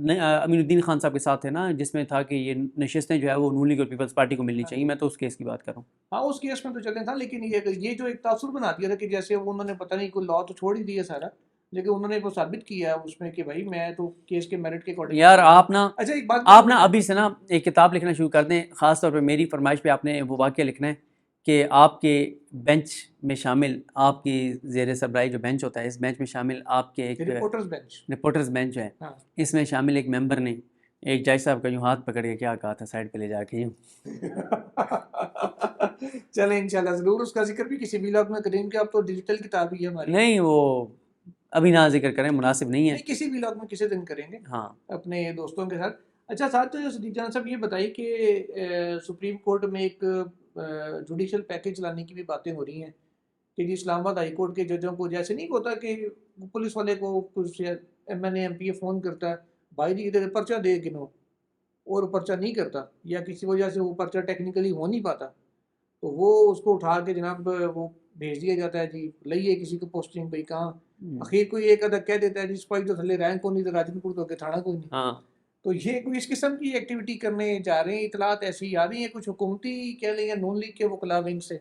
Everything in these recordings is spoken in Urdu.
امین الدین خان صاحب کے ساتھ تھے نا، جس میں تھا کہ یہ نشستیں جو ہے وہ نون لیگ اور پیپلز پارٹی کو ملنی چاہیے. میں تو اس کیس کی بات کر رہا ہوں. ہاں اس کیس میں تو چلے تھا، لیکن یہ جو ایک تاثر بنا دیا تھا کہ جیسے انہوں نے پتہ نہیں کوئی لا تو چھوڑ ہی دیا سارا، لیکن انہوں نے وہ ثابت کیا اس میں کہ بھائی میں تو کیس کے میرٹ کے اکارڈنگ. یار آپ نا اچھا ایک بات آپ نا ابھی سے نا ایک کتاب لکھنا شروع کر دیں، خاص طور پہ میری فرمائش پہ آپ نے وہ واقعہ لکھنا ہے کہ آپ کے بینچ میں شامل، آپ کی زیر سربراہی جو بینچ ہوتا ہے، اس بینچ میں شامل آپ کے ایک رپورٹرز بینچ. رپورٹرز بینچ ہے، ہاں اس میں شامل ایک ممبر نے ایک جج صاحب کا یوں ہاتھ پکڑ کے کیا کہا تھا سائڈ پہ لے جا کے یوں. چلیں انشاءاللہ ضرور اس کا ذکر بھی کسی ویلاگ میں کریں گے. اب تو ڈیجیٹل کتاب ہی ہے ہماری. نہیں وہ ابھی نہ ذکر کریں، مناسب نہیں ہے. نہیں کسی ویلاگ میں کسی دن کریں گے ہاں اپنے دوستوں کے ساتھ. اچھا ساتھ صدیق جان صاحب یہ بتائیے کہ سپریم کورٹ میں ایک جوڈیشل پیکیج لانے کی بھی باتیں ہو رہی ہیں کہ جی اسلام آباد ہائی کورٹ کے ججوں کو جیسے نہیں ہوتا کہ پولیس والے کو کچھ M N A M P A phone کرتا ہے بھائی جی ادھر پرچہ دے گنو، اور پرچہ نہیں کرتا یا کسی وجہ سے وہ پرچہ ٹیکنیکلی ہو نہیں پاتا، تو وہ اس کو اٹھا کے جناب وہ بھیج دیا جاتا ہے جی لئیے کسی کو پوسٹنگ بھائی کہاں. اخیر کوئی ایک ادھر کہہ دیتا ہے جی سپاہی تو تھلے رینک کو نہیں تو راجن پور تو کے تھانہ کوئی نہیں. ہاں تو یہ کوئی اس قسم کی ایکٹیویٹی کرنے جا رہے ہیں، اطلاعات ایسی آ رہی ہیں کچھ حکومتی کہہ لیں یا نون لیگ کے وکلاء ونگ سے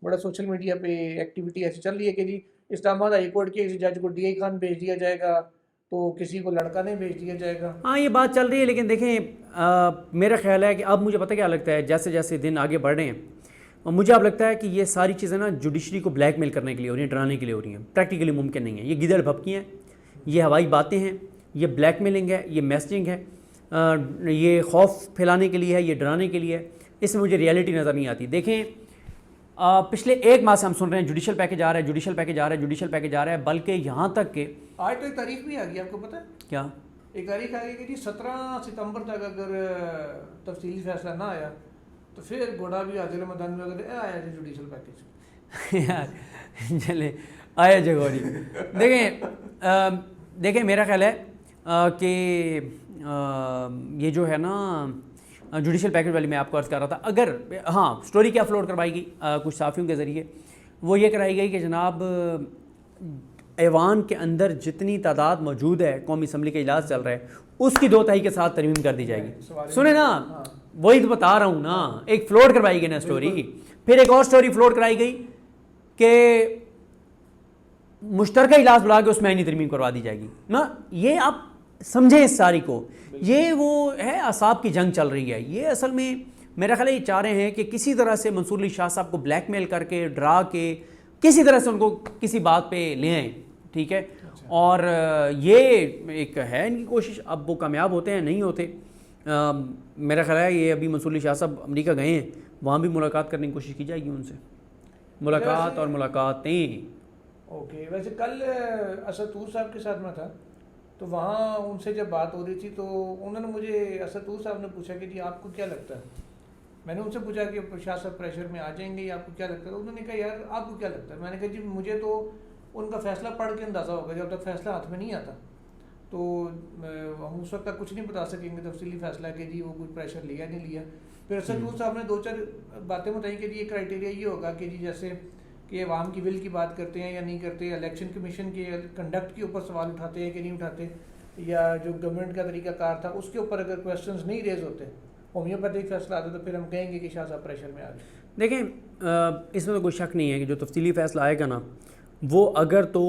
بڑا سوشل میڈیا پہ ایکٹیویٹی ایسی چل رہی ہے کہ جی اسلام آباد ہائی کورٹ کے کسی جج کو ڈی آئی خان بھیج دیا جائے گا تو کسی کو لڑکا نہیں بھیج دیا جائے گا. ہاں یہ بات چل رہی ہے، لیکن دیکھیں میرا خیال ہے کہ اب مجھے پتہ کیا لگتا ہے، جیسے جیسے دن آگے بڑھ رہے ہیں اور مجھے اب لگتا ہے کہ یہ ساری چیزیں نا جوڈیشری کو بلیک میل کرنے کے لیے ہو رہی ہیں، ڈرانے کے لیے ہو رہی ہیں. پریکٹیکلی ممکن نہیں ہے، یہ گیدڑ بھپکی ہیں، یہ ہوائی باتیں ہیں، یہ بلیک میلنگ ہے، یہ میسجنگ ہے، یہ خوف پھیلانے کے لیے ہے، یہ ڈرانے کے لیے ہے. اس میں مجھے ریئلٹی نظر نہیں آتی. دیکھیں پچھلے ایک ماہ سے ہم سن رہے ہیں جوڈیشل پیکیج آ رہا ہے، جوڈیشل پیکیج آ رہا ہے، جوڈیشل پیکیج آ رہا ہے، بلکہ یہاں تک کہ آج تو ایک تاریخ بھی آ گئی آپ کو پتہ ہے کیا ایک تاریخ آ گئی کہ جی 17 ستمبر تک اگر تفصیلی فیصلہ نہ آیا تو پھر گھوڑا بھی حاضر میدان میں اگر آیا جی جوڈیشل پیکیج. یار چلے آیا جگوری. دیکھیں میرا خیال ہے کہ یہ جو ہے نا جوڈیشل پیکیج والی میں آپ کو عرض کر رہا تھا، اگر ہاں سٹوری کیا فلوٹ کروائی گئی کچھ صحافیوں کے ذریعے، وہ یہ کرائی گئی کہ جناب ایوان کے اندر جتنی تعداد موجود ہے، قومی اسمبلی کا اجلاس چل رہا ہے، اس کی 2/3 کے ساتھ ترمیم کر دی جائے گی. سنیں نا وہی تو بتا رہا ہوں نا، ایک فلوٹ کروائی گئی نا سٹوری. پھر ایک اور سٹوری فلوٹ کرائی گئی کہ مشترکہ اجلاس بلا کے اس میں آئینی ترمیم کروا دی جائے گی نا. یہ آپ سمجھیں اس ساری کو، یہ وہ ہے اعصاب کی جنگ چل رہی ہے. یہ اصل میں میرا خیال ہے یہ چاہ رہے ہیں کہ کسی طرح سے منصور علی شاہ صاحب کو بلیک میل کر کے ڈرا کے کسی طرح سے ان کو کسی بات پہ لے آئیں، ٹھیک ہے. اور یہ ایک ہے ان کی کوشش. اب وہ کامیاب ہوتے ہیں نہیں ہوتے، میرا خیال ہے یہ ابھی منصور علی شاہ صاحب امریکہ گئے ہیں، وہاں بھی ملاقات کرنے کی کوشش کی جائے گی ان سے، ملاقات اور ملاقاتیں. اوکے ویسے کل اسد طور صاحب کے ساتھ میں تھا تو وہاں ان سے جب بات ہو رہی تھی تو انہوں نے مجھے اسد طور صاحب نے پوچھا کہ جی آپ کو کیا لگتا ہے. میں نے ان سے پوچھا کہ شاہ صاحب پریشر میں آ جائیں گے یا آپ کو کیا لگتا ہے. انہوں نے کہا یار آپ کو کیا لگتا ہے. میں نے کہا جی مجھے تو ان کا فیصلہ پڑھ کے اندازہ ہوگا، جب تک فیصلہ ہاتھ میں نہیں آتا تو ہم اس وقت تک کچھ نہیں بتا سکیں گے تفصیلی فیصلہ کہ جی وہ کوئی پریشر لیا نہیں لیا. پھر اسد طور صاحب نے 2-4 باتیں بتائیں کہ جی یہ کرائٹیریا یہ ہوگا کہ جی جیسے کہ عوام کی ول کی بات کرتے ہیں یا نہیں کرتے، الیکشن کمیشن کے کنڈکٹ کے اوپر سوال اٹھاتے ہیں کہ نہیں اٹھاتے، یا جو گورنمنٹ کا طریقہ کار تھا اس کے اوپر اگر کویسچنز نہیں ریز ہوتے، ہومیوپیتھک فیصلہ آتا تو پھر ہم کہیں گے کہ شاہ صاحب پریشر میں آ گئے. دیکھیں اس میں تو کوئی شک نہیں ہے کہ جو تفصیلی فیصلہ آئے گا نا وہ اگر تو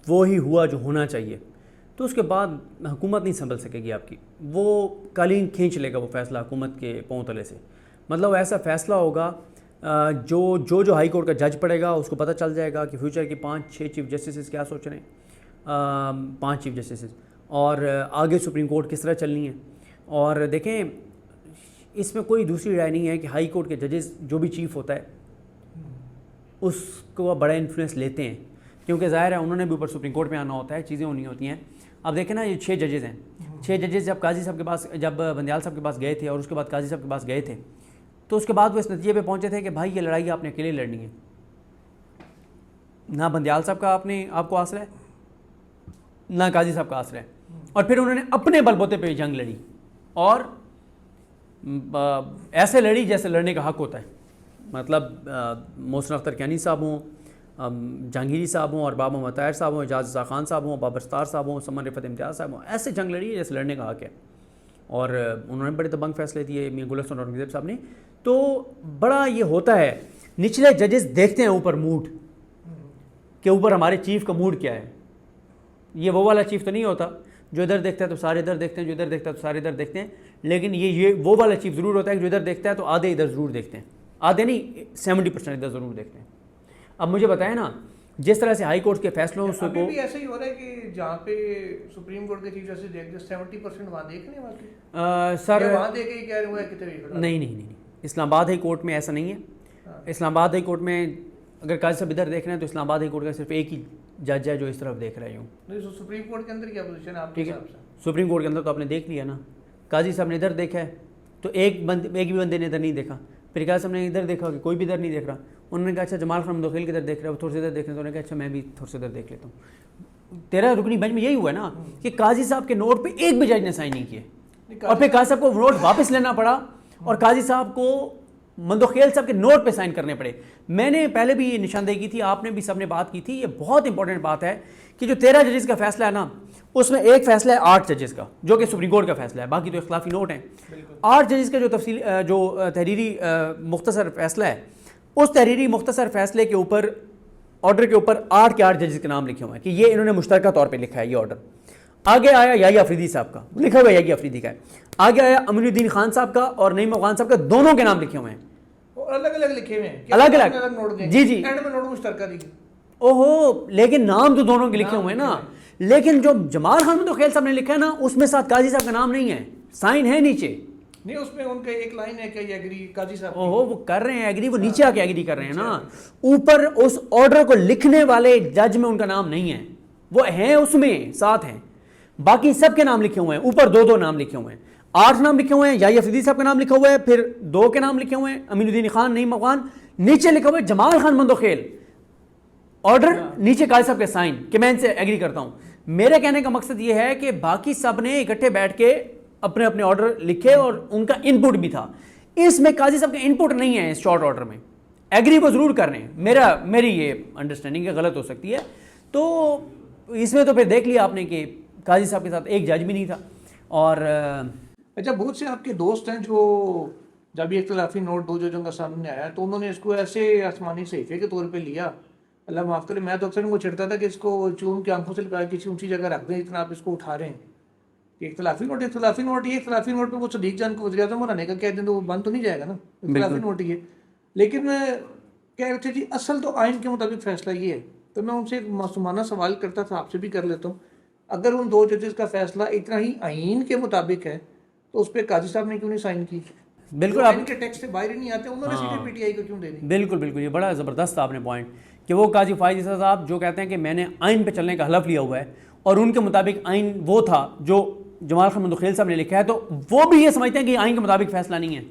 وہی ہوا جو ہونا چاہیے تو اس کے بعد حکومت نہیں سنبھل سکے گی آپ کی. وہ قالین کھینچ لے گا وہ فیصلہ حکومت کے پاؤں تلے سے. مطلب ایسا فیصلہ ہوگا جو ہائی کورٹ کا جج پڑے گا اس کو پتہ چل جائے گا کہ فیوچر کی 5-6 چیف جسٹسز کیا سوچ رہے ہیں، 5 چیف جسٹسز، اور آگے سپریم کورٹ کس طرح چلنی ہے. اور دیکھیں اس میں کوئی دوسری رائے نہیں ہے کہ ہائی کورٹ کے ججز جو بھی چیف ہوتا ہے اس کو بڑا انفلوئنس لیتے ہیں، کیونکہ ظاہر ہے انہوں نے بھی اوپر سپریم کورٹ میں آنا ہوتا ہے، چیزیں ہونی ہوتی ہیں. اب دیکھیں نا یہ 6 ججز ہیں، 6 ججز جب قاضی صاحب کے پاس، جب بندیال صاحب کے پاس گئے تھے اور اس کے بعد قاضی صاحب کے پاس گئے تھے تو اس کے بعد وہ اس نتیجے پہ پہنچے تھے کہ بھائی یہ لڑائی آپ نے اکیلے لڑنی ہے، نہ بندیال صاحب کا آپ کو آسرا ہے نہ قاضی صاحب کا آسرا ہے. اور پھر انہوں نے اپنے بل بوتے پہ جنگ لڑی اور ایسے لڑی جیسے لڑنے کا حق ہوتا ہے. مطلب محسن اختر کینی صاحب ہوں، جہانگیری صاحب ہوں اور بابا محمد طاہر صاحب ہوں, اعجاز رضا خان صاحب ہوں, بابر ستار صاحب ہوں, سمن رفعت امتیاز صاحب ہوں, ایسے جنگ لڑی ہے جیسے لڑنے کا حق ہے. اور انہوں نے بڑے دبنگ فیصلے دیے میاں گل حسن اورنگزیب صاحب نے. تو بڑا یہ ہوتا ہے, نچلے ججز دیکھتے ہیں اوپر موڈ کہ اوپر ہمارے چیف کا موڈ کیا ہے. یہ وہ والا چیف تو نہیں ہوتا جو ادھر دیکھتا ہے تو سارے ادھر دیکھتے ہیں, جو ادھر دیکھتا ہے تو سارے ادھر دیکھتے ہیں, لیکن یہ وہ والا چیف ضرور ہوتا ہے کہ جو ادھر دیکھتا ہے تو آدھے ادھر ضرور دیکھتے ہیں, آدھے نہیں 70% ادھر ضرور دیکھتے ہیں. اب مجھے بتائیں نا, جس طرح سے ہائی کورٹ کے فیصلوں سے ابھی بھی ایسا ہی ہو رہا ہے کہ جہاں پہ سپریم کورٹ کے چیف جسٹس دیکھتے ہیں 70% وہاں دیکھ نہیں واقعی سر وہاں دیکھ کے کہہ رہے ہوئے کتنے نہیں, اسلام آباد ہائی کورٹ میں ایسا نہیں ہے. اسلام آباد ہائی کورٹ میں اگر قاضی صاحب ادھر دیکھ رہے ہیں تو اسلام آباد ہائی کورٹ کا صرف ایک ہی جج ہے جو اس طرف دیکھ رہے ہوں. سپریم کورٹ کے اندر کیا پوزیشن ہے آپ کے ٹھیک ہے, حساب سے؟ سپریم کورٹ کے اندر تو آپ نے دیکھ لیا نا, قاضی صاحب نے ادھر دیکھا ہے تو ایک بھی بندے نے ادھر نہیں دیکھا. پھر قاضی صاحب نے ادھر دیکھا کہ کوئی بھی ادھر نہیں دیکھ رہا. انہوں نے کہا اچھا جمال خان مدوخیل کے ادھر دیکھ رہا ہے, وہ تھوڑے سے ادھر دیکھ رہے ہیں, تو انہوں نے کہا اچھا میں بھی تھوڑے سے ادھر دیکھ لیتا ہوں. 13 رکنی بینچ میں یہی ہوا ہے نا کہ قاضی صاحب کے نوٹ پہ ایک بھی جج نے سائن نہیں کیے, اور پھر قاضی صاحب کو نوٹ واپس لینا پڑا اور قاضی صاحب کو مندوخیل صاحب کے نوٹ پہ سائن کرنے پڑے. میں نے پہلے بھی یہ نشاندہی کی تھی, آپ نے بھی سب نے بات کی تھی, یہ بہت امپورٹنٹ بات ہے کہ جو 13 ججز کا فیصلہ ہے نا, اس میں ایک فیصلہ ہے 8 ججز کا جو کہ سپریم کورٹ کا فیصلہ ہے, باقی تو اختلافی نوٹ ہیں. 8 ججز کا جو تحریری مختصر فیصلہ ہے, اس تحریری مختصر فیصلے کے اوپر آرڈر کے اوپر 8 کے 8 ججز کے نام لکھے ہوئے ہیں کہ یہ انہوں نے مشترکہ طور پہ لکھا ہے یہ آرڈر. آگے آیا یحییٰ آفریدی صاحب کا, لکھا ہوا یحییٰ آفریدی کا ہے. آگے آیا امین الدین خان صاحب کا اور نعیم افغان صاحب کا, دونوں کے نام لکھے ہوئے ہیں, الگ الگ لکھے ہوئے ہیں, الگ الگ نوٹ دیں جی جی اینڈ میں نوٹ مشترکہ دی. اوہو, لیکن نام تو دونوں کے لکھے ہوئے ہیں نا. لیکن جو جمال خان مدوخیل صاحب نے لکھا ہے نا, اس میں ساتھ قاضی صاحب کا نام نہیں ہے, سائن ہے نیچے. نہیں اس میں ان کا ایک لائن ہے کہ یہ ایگری قاضی صاحب اوہو, وہ کر رہے ہیں ایگری, وہ نیچے آ کے ایگری کر رہے ہیں نا. اوپر اس آرڈر کو لکھنے والے جج میں ان کا نام نہیں ہے, وہ ہیں اس میں ساتھ ہیں, باقی سب کے نام لکھے ہوئے ہیں. اوپر 2 نام لکھے ہوئے ہیں, 8 نام لکھے ہوئے ہیں. یحییٰ آفریدی صاحب کا نام لکھا ہوا ہے, پھر 2 کے نام لکھے ہوئے ہیں, امین الدین خان, نعیم افغان, نیچے لکھا ہوا ہے جمال خان مندوخیل. آرڈر نیچے قاضی صاحب کے سائن کہ میں ان سے ایگری کرتا ہوں. میرے کہنے کا مقصد یہ ہے کہ باقی سب نے اکٹھے بیٹھ کے اپنے اپنے آرڈر لکھے اور ان کا ان پٹ بھی تھا. اس میں قاضی صاحب کا ان پٹ نہیں ہے اس شارٹ آرڈر میں, ایگری وہ ضرور کر رہے ہیں. میری یہ انڈرسٹینڈنگ ہے, غلط ہو سکتی ہے. تو اس میں تو پھر دیکھ لیا آپ نے کہ قاضی صاحب کے ساتھ ایک جج بھی نہیں تھا. اور اچھا, بہت سے آپ کے دوست ہیں جو جب یہ اختلافی نوٹ 2 ججوں کا سامنے آیا تو انہوں نے اس کو ایسے آسمانی صحیفے کے طور پہ لیا, اللہ معاف کرے, میں تو اکثر ان کو چھڑتا تھا کہ اس کو چون کے آنکھوں سے لگا کسی اونچی جگہ رکھ دیں, اتنا آپ اس کو اٹھا رہے ہیں. اختلافی نوٹ یہ اختلافی نوٹ پہ وہ صدیق جان کو وزیر اعظم بنانے کا کہہ دیں تو وہ بند تو نہیں جائے گا نا, اختلافی نوٹ یہ. لیکن کہہ رہے تھے جی اصل تو آئین کے مطابق فیصلہ یہ ہے. تو میں ان سے ایک معصومانہ سوال کرتا تھا, آپ سے بھی کر لیتا ہوں, اگر ان 2 ججز کا فیصلہ اتنا ہی آئین کے مطابق ہے تو اس پہ قاضی صاحب نے کیوں نہیں سائن کی؟ بالکل آپ کے ٹیکسٹ سے باہر ہی نہیں آتے, انہوں نے سیدھے پی ٹی آئی کو کیوں دے دی؟ بالکل, یہ بڑا زبردست آپ نے پوائنٹ کہ وہ قاضی فائز عیسیٰ صاحب جو کہتے ہیں کہ میں نے آئین پہ چلنے کا حلف لیا ہوا ہے اور ان کے مطابق آئین وہ تھا جو جمال خان مدوخیل صاحب نے لکھا ہے, تو وہ بھی یہ سمجھتے ہیں کہ آئین کے مطابق فیصلہ نہیں ہے.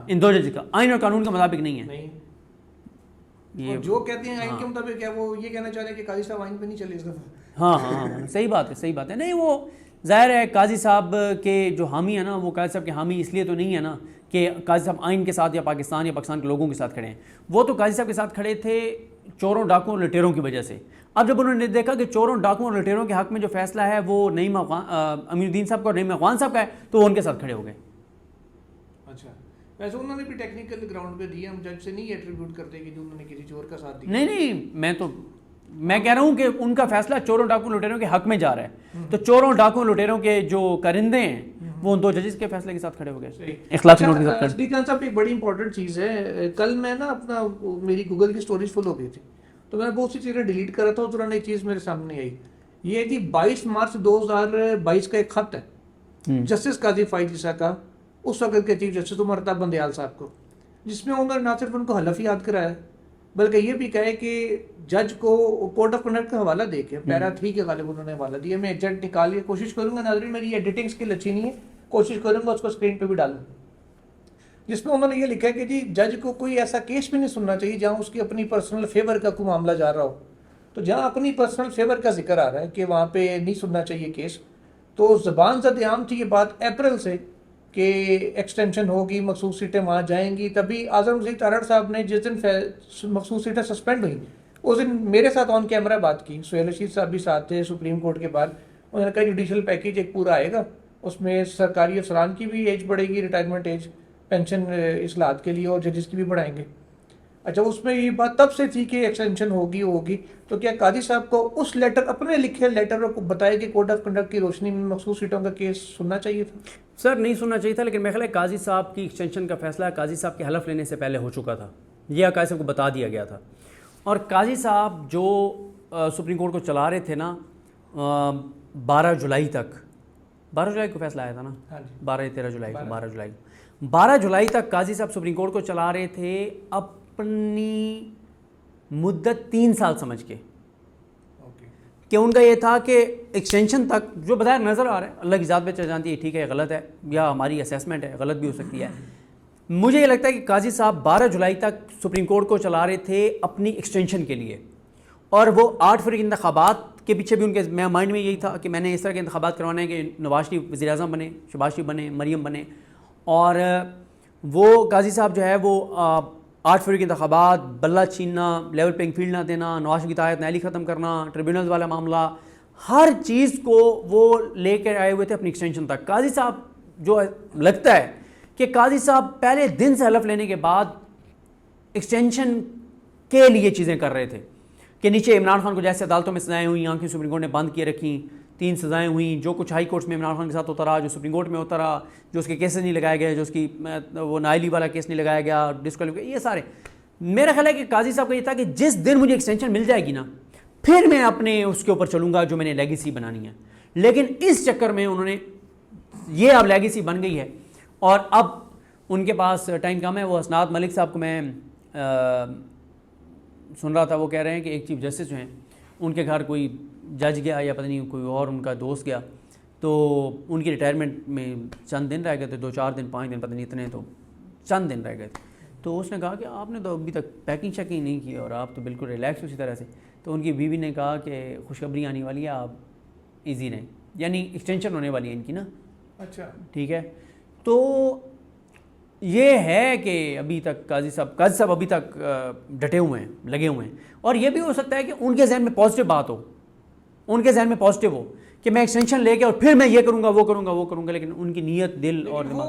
ان 2 جج کا آئین اور قانون کے مطابق نہیں ہے. یہ جو کہتے ہیں آئین کے مطابق ہے وہ یہ کہنا چاہ رہے ہیں کہ قاضی صاحب آئین پہ نہیں چلے اس دفعہ. ہاں, صحیح بات ہے. نہیں وہ ظاہر ہے قاضی صاحب کے جو حامی ہیں نا, وہ قاضی صاحب کے حامی اس لیے تو نہیں ہے نا کہ قاضی صاحب آئین کے ساتھ یا پاکستان کے لوگوں کے ساتھ کھڑے ہیں. وہ تو قاضی صاحب کے ساتھ کھڑے تھے چوروں, ڈاکوں اور لٹیروں کی وجہ سے. اب جب انہوں نے دیکھا کہ چوروں, ڈاکوں اور لٹیروں کے حق میں جو فیصلہ ہے وہ امین الدین صاحب کا اور نعیم افغان صاحب کا ہے, تو وہ ان کے ساتھ کھڑے ہو گئے. اچھا, ویسے انہوں نے بھی ٹیکنیکل گراؤنڈ پہ دیا, ہم جج سے نہیں ایٹریبیوٹ کرتے کہ انہوں نے کسی چور کا ساتھ دیا. نہیں, میں کہہ رہا ہوں کہ ان کا فیصلہ چوروں, ڈاکوں, لٹیروں کے حق میں جا رہا ہے. تو چوروں, ڈاکوں, لٹیروں کے جو کرندے ہیں وہ ان 2 ججز کے فیصلے کے ساتھ کھڑے ہو گئے, اخلاقی نوٹ کے ساتھ. صدیق جان صاحب ایک بڑی امپورٹنٹ چیز ہے, کل میں نا اپنا میری گوگل کی اسٹوریج فل ہو گئی تھی تو میں بہت سی چیزیں ڈیلیٹ کر رہا تھا, اس دوران ایک چیز میرے سامنے آئی. یہ تھی 22 مارچ 2022 کا ایک خط ہے جسٹس قاضی فائز عیسیٰ کا اس وقت کے چیف جسٹس عمر طاہر بندیال صاحب کو, جس میں انہوں نے نہ صرف ان کو حلف یاد کرایا بلکہ یہ بھی کہے کہ جج کو کوڈ آف کنڈکٹ کا حوالہ دے کے پیرا 3 کے غالب انہوں نے حوالہ دیا. میں ایگزیکٹ نکال کے کوشش کروں گا, ناظرین میری ایڈیٹنگ اسکل اچھی نہیں ہے, کوشش کروں گا اس کو اسکرین پہ بھی ڈالوں, جس میں انہوں نے یہ لکھا ہے کہ جی جج کو کوئی ایسا کیس بھی نہیں سننا چاہیے جہاں اس کی اپنی پرسنل فیور کا کوئی معاملہ جا رہا ہو. تو جہاں اپنی پرسنل فیور کا ذکر آ رہا ہے کہ وہاں پہ نہیں سننا چاہیے کیس, تو زبان زد عام تھی یہ بات اپریل سے کہ ایکسٹینشن ہوگی, مخصوص سیٹیں وہاں جائیں گی. تبھی اعظم رضی تارڑ صاحب نے جس دن مخصوص سیٹیں سسپینڈ ہوئیں اس دن میرے ساتھ آن کیمرہ بات کی، سہیل رشید صاحب بھی ساتھ تھے سپریم کورٹ کے بعد. انہوں نے کہا جوڈیشل پیکیج ایک پورا آئے گا، اس میں سرکاری افسران کی بھی ایج بڑھے گی، ریٹائرمنٹ ایج پینشن اصلاحات کے لیے، اور ججز کی بھی بڑھائیں گے. اچھا اس میں یہ بات تب سے تھی کہ ایکسٹینشن ہوگی، تو کیا قاضی صاحب کو اس لیٹر، اپنے لکھے لیٹر کو بتایا کہ کوڈ آف کنڈکٹ کی روشنی میں مخصوص سیٹوں کا کیس سننا چاہیے تھا؟ سر نہیں سننا چاہیے تھا، لیکن میرے خیال ہے قاضی صاحب کی ایکسٹینشن کا فیصلہ قاضی صاحب کے حلف لینے سے پہلے ہو چکا تھا، یہ قاضی صاحب کو بتا دیا گیا تھا. اور قاضی صاحب جو سپریم کورٹ کو چلا رہے تھے نا 12 جولائی تک، 12 جولائی کو فیصلہ آیا تھا نا، 12 جولائی کو 12 جولائی تک قاضی صاحب سپریم کورٹ کو چلا رہے تھے اپنی مدت 3 سال سمجھ کے، کہ ان کا یہ تھا کہ ایکسٹینشن تک، جو بظاہر نظر آ رہا ہے اللہ کی ذات بہتر جانتی ہے ٹھیک ہے غلط ہے، یا ہماری اسیسمنٹ ہے غلط بھی ہو سکتی ہے. مجھے یہ لگتا ہے کہ قاضی صاحب 12 جولائی تک سپریم کورٹ کو چلا رہے تھے اپنی ایکسٹینشن کے لیے، اور وہ 8 فروری کے انتخابات کے پیچھے بھی ان کے مائنڈ میں یہی تھا کہ میں نے اس طرح کے انتخابات کروانے ہیں کہ نواز شریف وزیر اعظم بنے، شہباز شریف بنے، مریم بنے. اور وہ قاضی صاحب جو ہے وہ 8 فروری کے انتخابات، بلہ چھیننا، لیول پلینگ فیلڈ نہ دینا، نواز شریف کی تاحیت نااہلی ختم کرنا، ٹریبیونلز والا معاملہ، ہر چیز کو وہ لے کر آئے ہوئے تھے اپنی ایکسٹینشن تک. قاضی صاحب جو لگتا ہے کہ قاضی صاحب پہلے دن سے حلف لینے کے بعد ایکسٹینشن کے لیے چیزیں کر رہے تھے، کہ نیچے عمران خان کو جیسے عدالتوں میں سزائیں ہوئیں، آنکھیں سپریم کورٹ نے بند کیے رکھیں، 3 سزائیں ہوئیں، جو کچھ ہائی کورٹس میں عمران خان کے ساتھ ہوتا رہا، جو سپریم کورٹ میں ہوتا رہا، جو اس کے کیسز نہیں لگائے گئے، جو اس کی وہ نااہلی والا کیس نہیں لگایا گیا، ڈسکوالیفائی، یہ سارے. میرا خیال ہے کہ قاضی صاحب کا یہ تھا کہ جس دن مجھے ایکسٹینشن مل جائے گی نا، پھر میں اپنے اس کے اوپر چلوں گا جو میں نے لیگیسی بنانی ہے. لیکن اس چکر میں انہوں نے یہ اب لیگیسی بن گئی ہے، اور اب ان کے پاس ٹائم کم ہے. وہ اسناد ملک صاحب کو میں سن رہا تھا، وہ کہہ رہے ہیں کہ ایک چیف جسٹس جو ہیں ان کے گھر کوئی جج گیا یا پتہ نہیں کوئی اور ان کا دوست گیا، تو ان کی ریٹائرمنٹ میں چند دن رہ گئے تھے، 2-4 دن 5 دن پتہ نہیں اتنے، تو چند دن رہ گئے تھے. تو اس نے کہا کہ آپ نے تو ابھی تک پیکنگ شیکنگ نہیں کی اور آپ تو بالکل ریلیکس اسی طرح سے. تو ان کی بیوی نے کہا کہ خوشخبری آنے والی ہے، آپ ایزی رہیں، یعنی ایکسٹینشن ہونے والی ہے ان کی نا. اچھا ٹھیک ہے. تو یہ ہے کہ ابھی تک قاضی صاحب ابھی تک ڈٹے ہوئے ہیں، لگے ہوئے ہیں. اور یہ بھی ہو سکتا ہے کہ ان کے ذہن میں پازیٹیو بات ہو، ان کے ذہن میں پازیٹیو ہو کہ میں ایکسٹینشن لے کے اور پھر میں یہ کروں گا وہ کروں گا، لیکن ان کی نیت، دل اور دماغ